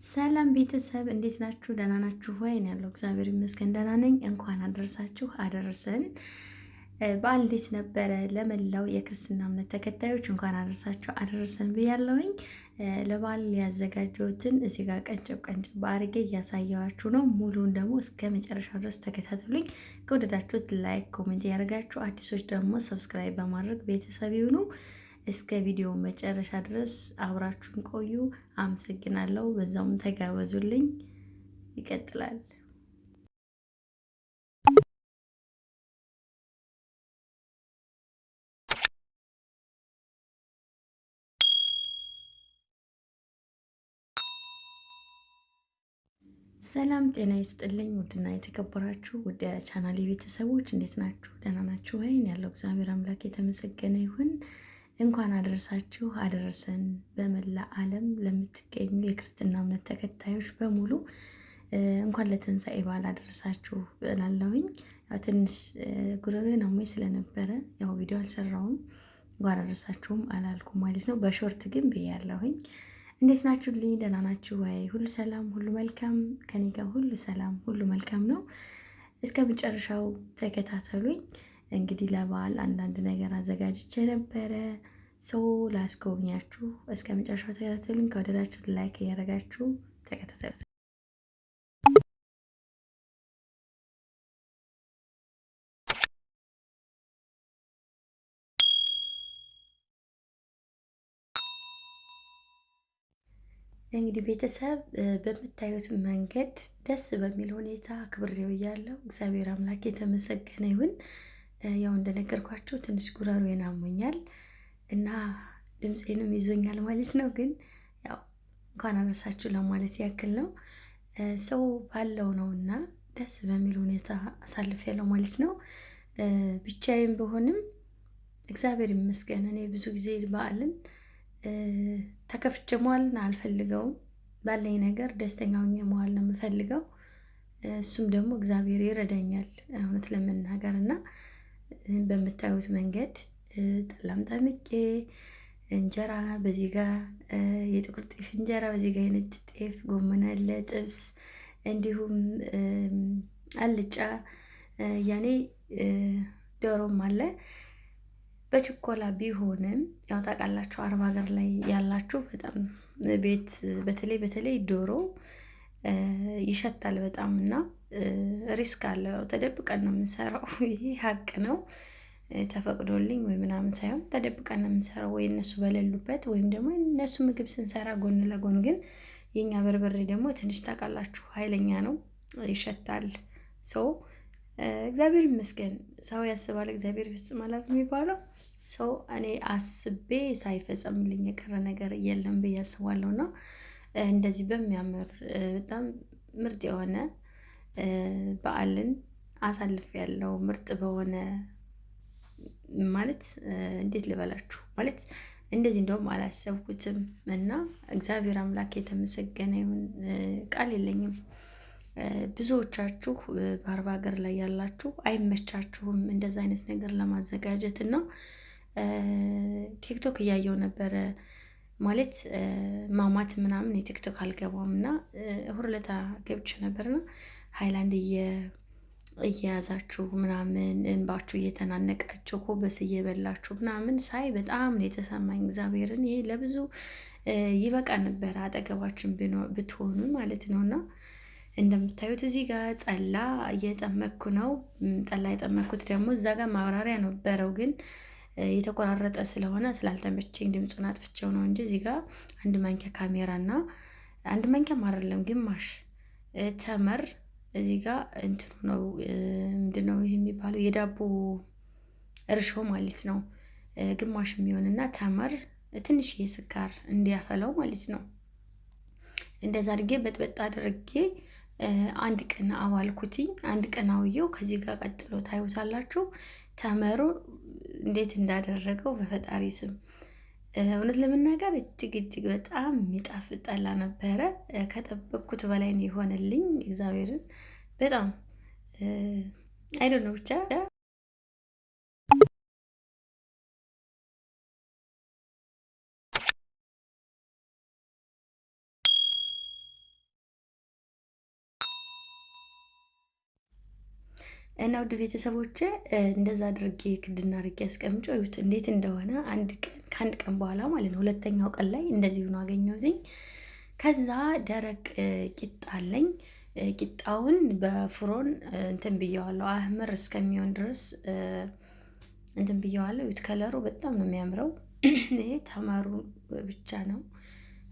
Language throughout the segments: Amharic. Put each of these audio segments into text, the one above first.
ሰላም ቤተሰብ እንዴት ናችሁ? ደህና ናችሁ ወይ? እኔ ያለው እግዚአብሔር ይመስገን ደህና ነኝ። እንኳን አደረሳችሁ አደረሰን። በዓል እንዴት ነበረ? ለመላው የክርስትና እምነት ተከታዮች እንኳን አደረሳችሁ አደረሰን ብያለሁኝ። ለበዓል ያዘጋጀሁትን እዚህ ጋር ቀንጨብ ቀንጨብ አድርጌ እያሳየኋችሁ ነው። ሙሉን ደግሞ እስከ መጨረሻው ድረስ ተከታተሉኝ። ከወደዳችሁት ላይክ፣ ኮሜንት ያደርጋችሁ፣ አዲሶች ደግሞ ሰብስክራይብ በማድረግ ቤተሰብ ይሁኑ። እስከ ቪዲዮ መጨረሻ ድረስ አብራችሁን ቆዩ። አመሰግናለሁ። በዛውም ተጋበዙልኝ። ይቀጥላል። ሰላም ጤና ይስጥልኝ። ውድና የተከበራችሁ ውድ ቻናሌ ቤተሰቦች እንዴት ናችሁ? ደህና ናችሁ ወይ? ያለው እግዚአብሔር አምላክ የተመሰገነ ይሁን። እንኳን አደረሳችሁ አደረሰን። በመላ ዓለም ለምትገኙ የክርስትና እምነት ተከታዮች በሙሉ እንኳን ለትንሣኤ በዓል አደረሳችሁ እላለሁኝ። ያው ትንሽ ጉሮሮዬን አሞኝ ስለነበረ ያው ቪዲዮ አልሰራውም፣ እንኳን አደረሳችሁም አላልኩም ማለት ነው። በሾርት ግን ብያለሁኝ። እንዴት ናችሁልኝ? ደህና ናችሁ ወይ? ሁሉ ሰላም፣ ሁሉ መልካም። ከኔ ጋር ሁሉ ሰላም፣ ሁሉ መልካም ነው። እስከ መጨረሻው ተከታተሉኝ። እንግዲህ ለበዓል አንዳንድ ነገር አዘጋጅቼ ነበረ። ሰው ላስጎብኛችሁ። እስከ መጨረሻው ተከታተሉኝ። ከወደዳችሁ ላይክ እያደረጋችሁ ተከታተሉ። እንግዲህ ቤተሰብ በምታዩት መንገድ ደስ በሚል ሁኔታ አክብሬው እያለሁ እግዚአብሔር አምላክ የተመሰገነ ይሁን። ያው እንደነገርኳችሁ ትንሽ ጉሮሮዬን አሞኛል እና ድምፄንም ይዞኛል ማለት ነው። ግን ያው እንኳን አነሳችሁ ለማለት ያክል ነው። ሰው ባለው ነውና ደስ በሚል ሁኔታ አሳልፌያለሁ ማለት ነው። ብቻዬን ብሆንም እግዚአብሔር ይመስገን። እኔ ብዙ ጊዜ በዓልን ተከፍቼ መዋልን አልፈልገውም። ባለኝ ነገር ደስተኛ ሆኜ መዋል ነው የምፈልገው። እሱም ደግሞ እግዚአብሔር ይረዳኛል እውነት ለመናገር እና በምታዩት መንገድ ጠላም ጠምቄ እንጀራ በዚህ ጋር የጥቁር ጤፍ እንጀራ፣ በዚህ ጋር የነጭ ጤፍ ጎመን አለ፣ ጥብስ እንዲሁም አልጫ ያኔ ዶሮም አለ። በችኮላ ቢሆንም ያው ታውቃላችሁ አረብ ሀገር ላይ ያላችሁ በጣም ቤት በተለይ ዶሮ ይሸታል በጣም እና ሪስክ አለው። ያው ተደብቀን ነው የምንሰራው። ይሄ ሀቅ ነው። ተፈቅዶልኝ ወይ ምናምን ሳይሆን ተደብቀን ነው የምንሰራው፣ ወይ እነሱ በሌሉበት ወይም ደግሞ እነሱ ምግብ ስንሰራ ጎን ለጎን። ግን የኛ በርበሬ ደግሞ ትንሽ ታውቃላችሁ ኃይለኛ ነው፣ ይሸታል። ሰው እግዚአብሔር ይመስገን። ሰው ያስባል እግዚአብሔር ይፈጽማል የሚባለው። ሰው እኔ አስቤ ሳይፈጸምልኝ የቀረ ነገር የለም ብዬ አስባለሁ። እና እንደዚህ በሚያምር በጣም ምርጥ የሆነ በዓልን አሳልፌያለሁ። ምርጥ በሆነ ማለት እንዴት ልበላችሁ ማለት እንደዚህ እንደውም አላሰብኩትም እና እግዚአብሔር አምላክ የተመሰገነ ይሁን። ቃል የለኝም። ብዙዎቻችሁ በአረብ ሀገር ላይ ያላችሁ አይመቻችሁም እንደዛ አይነት ነገር ለማዘጋጀት እና ቲክቶክ እያየው ነበረ ማለት ማማት ምናምን የቲክቶክ አልገባም እና ሁርለታ ገብቼ ነበርና ሃይላንድ እየያዛችሁ ምናምን እንባችሁ እየተናነቃችሁ ኮበስ እየበላችሁ ምናምን ሳይ በጣም ነው የተሰማኝ። እግዚአብሔርን ይሄ ለብዙ ይበቃ ነበር አጠገባችን ብትሆኑ ማለት ነውና እንደምታዩት እዚህ ጋር ጠላ እየጠመኩ ነው። ጠላ የጠመኩት ደግሞ እዛ ጋር ማብራሪያ ነበረው፣ ግን የተቆራረጠ ስለሆነ ስላልተመቸኝ ድምፁን አጥፍቼው ነው እንጂ እዚህ ጋር አንድ ማንኪያ ካሜራ እና አንድ ማንኪያ አይደለም ግማሽ ተመር እዚህ ጋር እንትኑ ነው ምንድነው ይሄ የሚባለው የዳቦ እርሾ ማለት ነው። ግማሽ የሚሆንና ተመር ትንሽዬ ስኳር እንዲያፈላው ማለት ነው። እንደዛ አድርጌ በጥበጥ አድርጌ አንድ ቀን አዋልኩትኝ። አንድ ቀን አውየው ከዚህ ጋር ቀጥሎ ታዩታላችሁ ተመሩ እንዴት እንዳደረገው በፈጣሪ ስም። እውነት ለመናገር እጅግ በጣም የሚጣፍጥ ጠላ ነበረ። ከጠበቅኩት በላይ ነው የሆነልኝ። እግዚአብሔርን በጣም አይደል ነው ብቻ እና ውድ ቤተሰቦቼ እንደዛ አድርጌ ክድና አድርጌ አስቀምጬው እዩት እንዴት እንደሆነ። ከአንድ ቀን በኋላ ማለት ነው፣ ሁለተኛው ቀን ላይ እንደዚህ ሆኖ አገኘሁትኝ። ከዛ ደረቅ ቂጣ አለኝ። ቂጣውን በፍሮን እንትን ብየዋለሁ፣ አህምር እስከሚሆን ድረስ እንትን ብየዋለሁ። እዩት ከለሩ በጣም ነው የሚያምረው። ይሄ ተማሩ ብቻ ነው።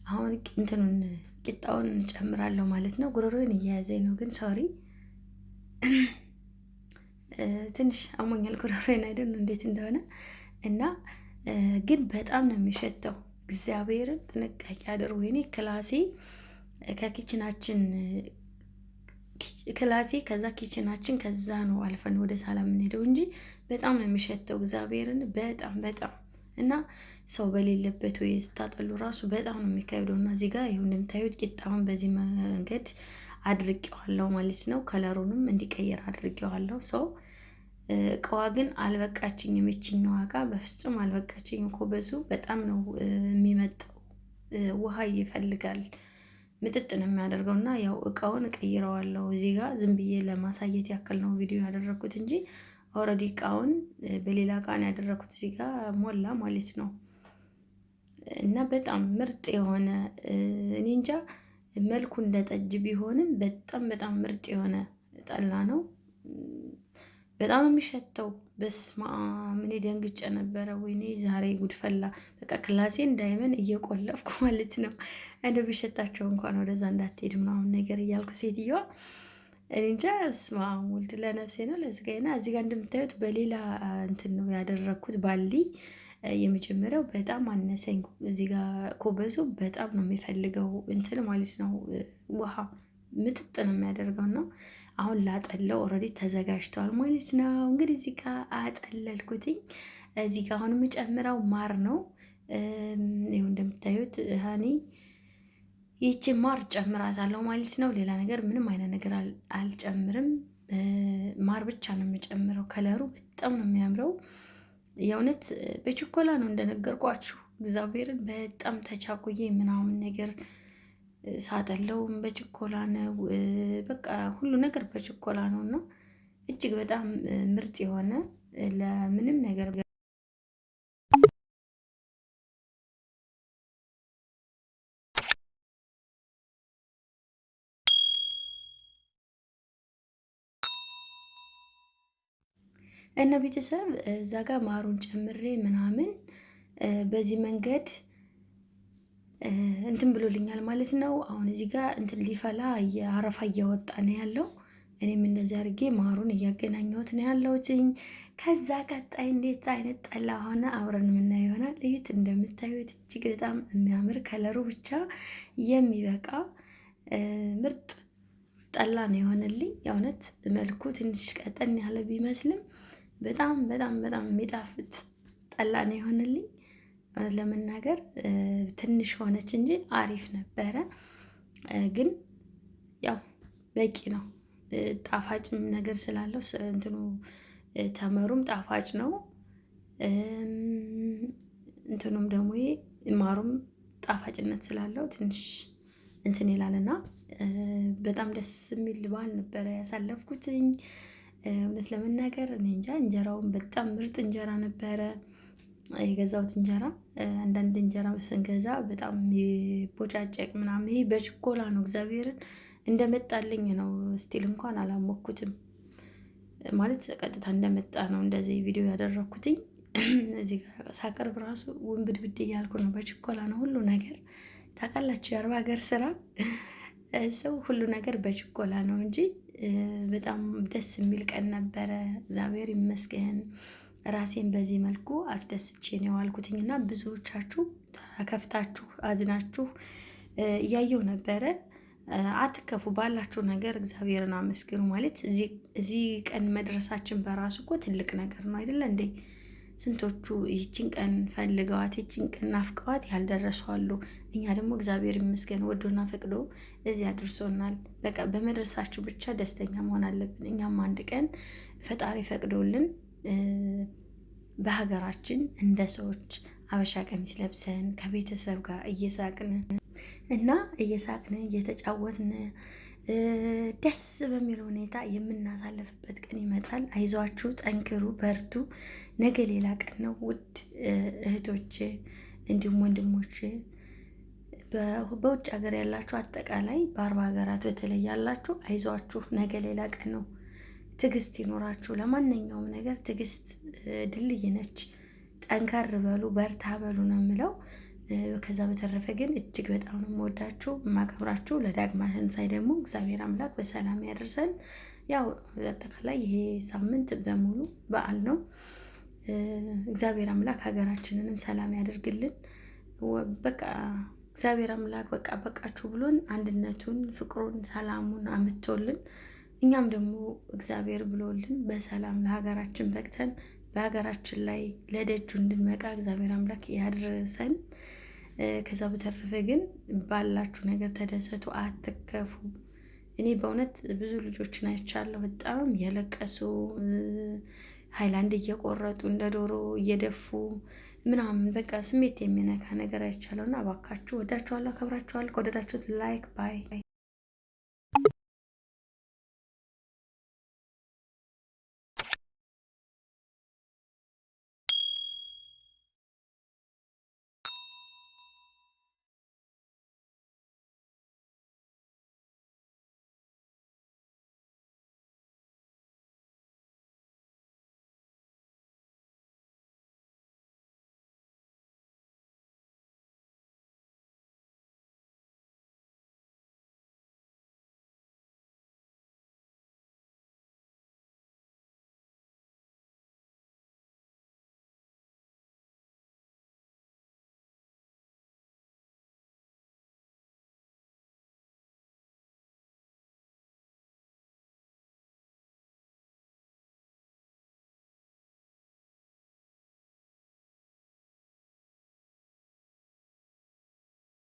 አሁን እንትኑን ቂጣውን ጨምራለሁ ማለት ነው። ጉሮሮን እየያዘኝ ነው ግን ሶሪ ትንሽ አሞኛል ጉሮሮዬን አይደል እንዴት እንደሆነ እና ግን በጣም ነው የሚሸተው። እግዚአብሔርን ጥንቃቄ አድርጉ። እኔ ክላሴ ከዛ ኪችናችን ከዛ ነው አልፈን ወደ ሳላ የምንሄደው እንጂ በጣም ነው የሚሸተው እግዚአብሔርን በጣም በጣም እና ሰው በሌለበት ወይ ስታጠሉ ራሱ በጣም ነው የሚከብደው። እና እዚህ ጋር ይሁን እንደምታዩት ቂጣውን በዚህ መንገድ አድርቄዋለሁ ማለት ነው። ከለሩንም እንዲቀየር አድርጌዋለሁ። ሰው እቃዋ ግን አልበቃችኝም። የችኛዋ እቃ በፍጹም አልበቃችኝም። ኮበሱ በጣም ነው የሚመጣው፣ ውሃ ይፈልጋል፣ ምጥጥ ነው የሚያደርገው። እና ያው እቃውን እቀይረዋለሁ። እዚህ ጋር ዝም ብዬ ለማሳየት ያክል ነው ቪዲዮ ያደረኩት እንጂ ኦልሬዲ እቃውን በሌላ እቃ ነው ያደረኩት። እዚህ ጋር ሞላ ማለት ነው። እና በጣም ምርጥ የሆነ እኔ እንጃ መልኩ እንደ ጠጅ ቢሆንም በጣም በጣም ምርጥ የሆነ ጠላ ነው። በጣም የሚሸተው በስማ ምን ደንግጬ ነበረ። ወይኔ ዛሬ ጉድፈላ በቃ ክላሴ እንዳይመን እየቆለፍኩ ማለት ነው። እንደ ቢሸታቸው እንኳን ወደዛ እንዳትሄድ ምናምን ነገር እያልኩ ሴትዮዋ እኔ እንጃ ስማ ወልድ ለነፍሴ ነው ለስጋዬና። እዚህ ጋር እንደምታዩት በሌላ እንትን ነው ያደረኩት ባሊ። የመጀመሪያው በጣም አነሰኝ። እዚህ ጋር ኮበሱ በጣም ነው የሚፈልገው እንትን ማለት ነው። ውሃ ምጥጥ ነው የሚያደርገው ነው። አሁን ላጠለው ኦልሬዲ ተዘጋጅቷል ማለት ነው። እንግዲህ እዚህ ጋር አጠለልኩትኝ። እዚህ ጋር አሁን የምጨምረው ማር ነው። ይኸው እንደምታዩት ሀኒ ይቺ ማር ጨምራታለሁ ማለት ነው። ሌላ ነገር ምንም አይነት ነገር አልጨምርም። ማር ብቻ ነው የምጨምረው። ከለሩ በጣም ነው የሚያምረው። የእውነት በችኮላ ነው እንደነገርኳችሁ። እግዚአብሔርን በጣም ተቻኩዬ ምናምን ነገር ሳጠለውም በችኮላ ነው። በቃ ሁሉ ነገር በችኮላ ነው እና እጅግ በጣም ምርጥ የሆነ ለምንም ነገር እና ቤተሰብ እዛ ጋር ማሩን ጨምሬ ምናምን በዚህ መንገድ እንትን ብሎልኛል ማለት ነው። አሁን እዚህ ጋር እንትን ሊፈላ አረፋ እያወጣ ነው ያለው። እኔም እንደዚህ አድርጌ ማሩን እያገናኘሁት ነው ያለሁትኝ። ከዛ ቀጣይ እንዴት አይነት ጠላ ሆነ አብረን የምናየው ይሆናል። እዩት እንደምታዩት እጅግ በጣም የሚያምር ከለሩ ብቻ የሚበቃ ምርጥ ጠላ ነው የሆነልኝ። የእውነት መልኩ ትንሽ ቀጠን ያለ ቢመስልም በጣም በጣም በጣም የሚጣፍጥ ጠላ ነው የሆነልኝ። እውነት ለመናገር ትንሽ ሆነች እንጂ አሪፍ ነበረ። ግን ያው በቂ ነው። ጣፋጭም ነገር ስላለው እንትኑ ተመሩም ጣፋጭ ነው። እንትኑም ደግሞ ማሩም ጣፋጭነት ስላለው ትንሽ እንትን ይላልና በጣም ደስ የሚል በዓል ነበረ ያሳለፍኩትኝ። እውነት ለመናገር እኔ እንጃ እንጀራውን በጣም ምርጥ እንጀራ ነበረ የገዛሁት እንጀራ። አንዳንድ እንጀራ ስንገዛ በጣም ቦጫጨቅ ምናምን፣ ይሄ በችኮላ ነው። እግዚአብሔርን እንደመጣልኝ ነው። ስቲል እንኳን አላሞኩትም ማለት ቀጥታ እንደመጣ ነው እንደዚህ ቪዲዮ ያደረኩትኝ። እዚህ ጋር ሳቀርብ ራሱ ውንብድብድ እያልኩ ነው። በችኮላ ነው ሁሉ ነገር። ታውቃላችሁ የአረብ ሀገር ስራ ሰው ሁሉ ነገር በችኮላ ነው እንጂ በጣም ደስ የሚል ቀን ነበረ። እግዚአብሔር ይመስገን። ራሴን በዚህ መልኩ አስደስቼ ነው የዋልኩትኝ እና ብዙዎቻችሁ ተከፍታችሁ አዝናችሁ እያየው ነበረ። አትከፉ፣ ባላችሁ ነገር እግዚአብሔርን አመስግኑ። ማለት እዚህ ቀን መድረሳችን በራሱ እኮ ትልቅ ነገር ነው አይደለ እንዴ? ስንቶቹ ይህችን ቀን ፈልገዋት ይህችን ቀን ናፍቀዋት ያልደረሱ አሉ። እኛ ደግሞ እግዚአብሔር ይመስገን ወዶና ፈቅዶ እዚህ አድርሶናል። በቃ በመድረሳችሁ ብቻ ደስተኛ መሆን አለብን። እኛም አንድ ቀን ፈጣሪ ፈቅዶልን በሀገራችን እንደ ሰዎች አበሻ ቀሚስ ለብሰን ከቤተሰብ ጋር እየሳቅን እየተጫወትን ደስ በሚል ሁኔታ የምናሳልፍበት ቀን ይመጣል። አይዟችሁ፣ ጠንክሩ፣ በርቱ። ነገ ሌላ ቀን ነው። ውድ እህቶቼ እንዲሁም ወንድሞቼ በውጭ ሀገር ያላችሁ አጠቃላይ በ40 ሀገራት በተለይ ያላችሁ አይዟችሁ፣ ነገ ሌላ ቀን ነው። ትዕግስት ይኖራችሁ። ለማንኛውም ነገር ትዕግስት ድልድይ ነች። ጠንከር በሉ፣ በርታ በሉ ነው የምለው። ከዛ በተረፈ ግን እጅግ በጣም ነው የምወዳችሁ የማከብራችሁ። ለዳግማ ትንሣኤ ደግሞ እግዚአብሔር አምላክ በሰላም ያደርሰን። ያው አጠቃላይ ይሄ ሳምንት በሙሉ በዓል ነው። እግዚአብሔር አምላክ ሀገራችንንም ሰላም ያደርግልን። በቃ እግዚአብሔር አምላክ በቃ በቃችሁ ብሎን አንድነቱን፣ ፍቅሩን፣ ሰላሙን አምጥቶልን እኛም ደግሞ እግዚአብሔር ብሎልን በሰላም ለሀገራችን በቅተን በሀገራችን ላይ ለደጁ እንድንመቃ እግዚአብሔር አምላክ ያድርሰን። ከዛ በተረፈ ግን ባላችሁ ነገር ተደሰቱ፣ አትከፉ። እኔ በእውነት ብዙ ልጆችን አይቻለሁ በጣም የለቀሱ ሃይላንድ እየቆረጡ እንደ ዶሮ እየደፉ ምናምን በቃ ስሜት የሚነካ ነገር አይቻለሁና እባካችሁ ወዳችኋለሁ፣ አከብራችኋለሁ። ከወደዳችሁት ላይክ ባይ